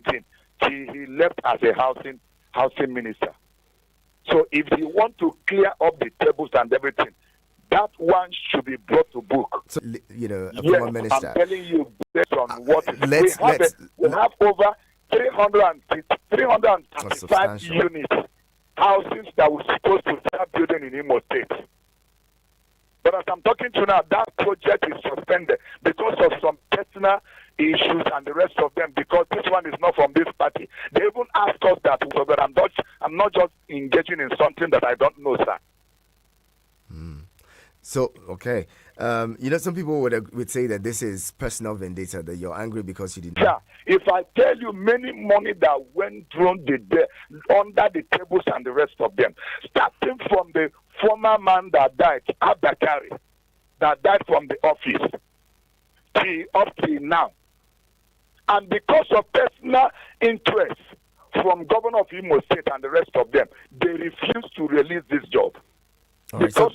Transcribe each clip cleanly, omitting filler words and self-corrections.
2017, he left as a housing minister. So if you want to clear up the tables and everything, that one should be brought to book. So, a former minister. I'm telling you, based on what we have over 335 units, houses that we're supposed to start building in Imo State. But as I'm talking to you now, that project is suspended because of some personal issues and the rest of them, because this one is not from this party. They even asked us that, but I'm not just engaging in something that I don't know, sir. So, okay. Some people would say that this is personal vendetta, that you're angry because you didn't. Yeah. If I tell you many money that went thrown under the tables and the rest of them, starting from the former man that died, Abakari, that died from the office, up till now. And because of personal interest from governor of Imo State and the rest of them, they refuse to release this job. Right, because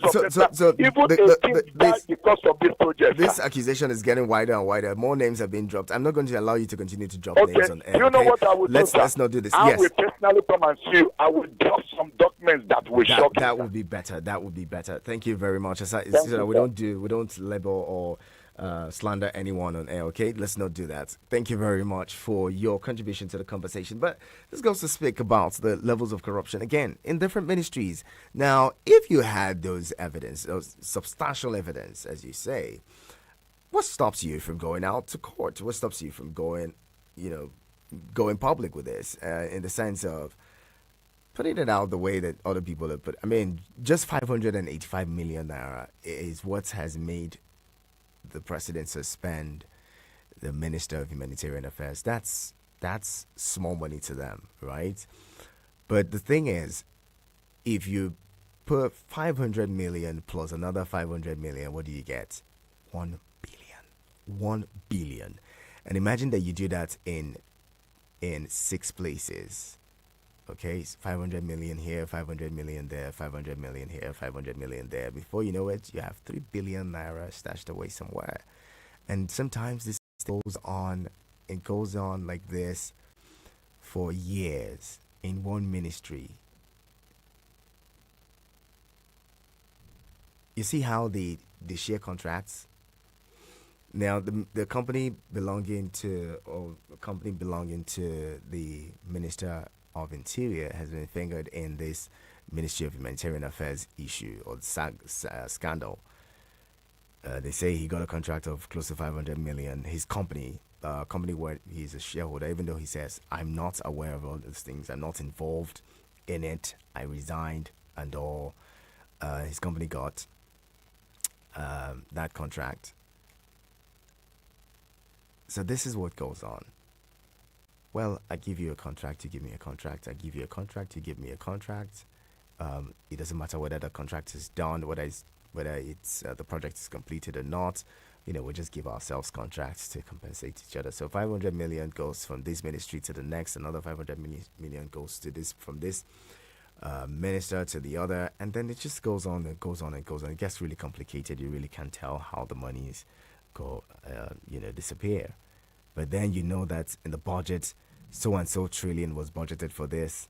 of this project. This accusation is getting wider and wider. More names have been dropped. I'm not going to allow you to continue to drop names on air. You know what I would do? Let's not do this. I will personally come and see you. I will drop some documents that will shock you. That would be better. That would be better. Thank you very much. We don't label or slander anyone on air, okay? Let's not do that. Thank you very much for your contribution to the conversation. But this goes to speak about the levels of corruption, again, in different ministries. Now, if you had those substantial evidence, as you say, what stops you from going out to court? What stops you from going public with this, in the sense of putting it out the way that other people have put? I mean, just 585 million naira is what has made the president suspend the Minister of Humanitarian Affairs. That's small money to them, right? But the thing is, if you put 500 million plus another 500 million, what do you get? 1 billion. 1 billion. And imagine that you do that in 6 places. Okay, 500 million here, 500 million there, 500 million here, 500 million there. Before you know it, you have 3 billion naira stashed away somewhere. And sometimes this goes on, it goes on like this for years in one ministry. You see how they share contracts? Now, the company belonging to the Minister of Interior has been fingered in this Ministry of Humanitarian Affairs issue or scandal. They say he got a contract of close to 500 million. His company where he's a shareholder, even though he says, I'm not aware of all these things, I'm not involved in it, I resigned and all. His company got that contract. So this is what goes on. Well, I give you a contract, you give me a contract. I give you a contract, you give me a contract. It doesn't matter whether the contract is done, whether it's the project is completed or not. We just give ourselves contracts to compensate each other. So 500 million goes from this ministry to the next. Another 500 million goes to this, from this minister to the other, and then it just goes on and goes on and goes on. It gets really complicated. You really can't tell how the monies disappear. But then you know that in the budget, so and so trillion was budgeted for this.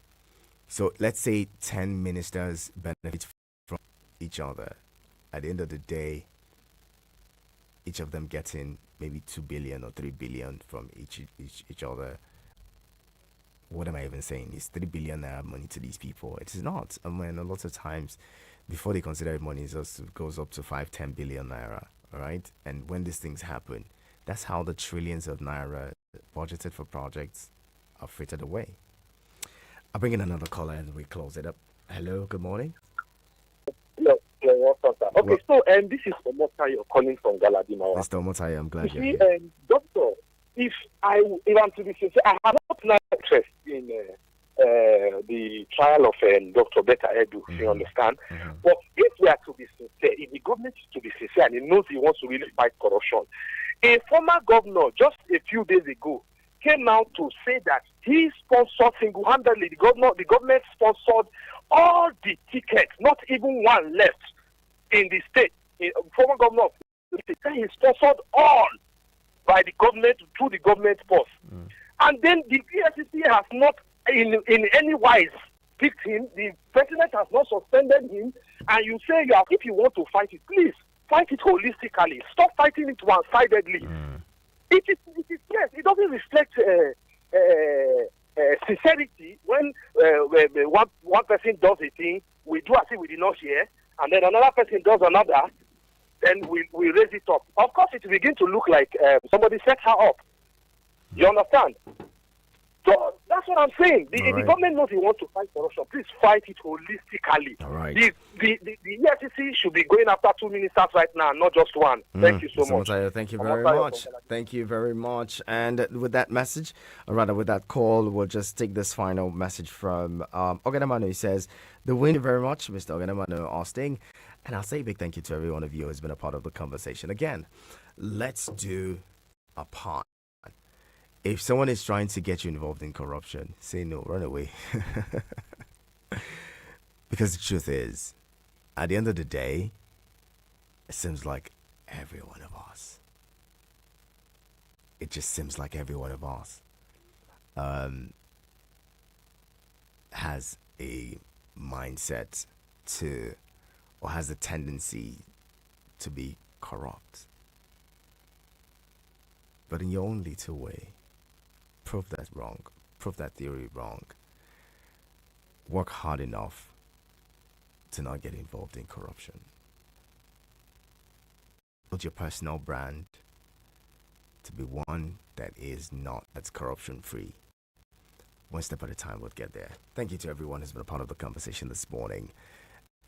So let's say 10 ministers benefit from each other. At the end of the day, each of them getting maybe 2 billion or 3 billion from each other. What am I even saying? Is 3 billion naira money to these people? It is not. I mean, a lot of times, before they consider it money, it goes up to 5-10 billion naira. All right? And when these things happen, that's how the trillions of naira budgeted for projects are frittered away. I'll bring in another caller and we close it up. Hello, good morning. Hello, okay, so this is Omotayo calling from Galadima. Mr. Omotayo, I'm glad you're here. here. Doctor, if I'm to be sincere, I have not much interest in the trial of Dr. Betta Edu, if you understand. Mm-hmm. But if we are to be sincere, if the government is to be sincere and he knows he wants to really fight corruption, a former governor just a few days ago came out to say that he sponsored single-handedly, the government sponsored all the tickets, not even one left in the state. Former governor of the state, he sponsored all by the government through the government post. And then the has not in any wise picked him. The president has not suspended him. And you say if you want to fight it, please fight it holistically. Stop fighting it one-sidedly. It is yes. It doesn't reflect sincerity when one person does a thing, we do as if we did not hear, and then another person does another, then we raise it up. Of course, it will begin to look like somebody set her up. You understand? So that's what I'm saying. The government knows you want to fight corruption. Please fight it holistically. All right. The EFCC should be going after 2 ministers right now, not just one. Thank you so much. Thank you very much. Thank you very much. And with that message, or rather with that call, we'll just take this final message from Oganamano. He says, thank you very much, Mr. Oganamano Austin. And I'll say a big thank you to every one of you who has been a part of the conversation. Again, let's do a part. If someone is trying to get you involved in corruption, say no, run away. Because the truth is, at the end of the day, it seems like every one of us. It just seems like every one of us has a mindset to, or has a tendency to be corrupt. But in your own little way, prove that wrong. Prove that theory wrong. Work hard enough to not get involved in corruption. Build your personal brand to be one that's corruption free. One step at a time, we'll get there. Thank you to everyone who's been a part of the conversation this morning.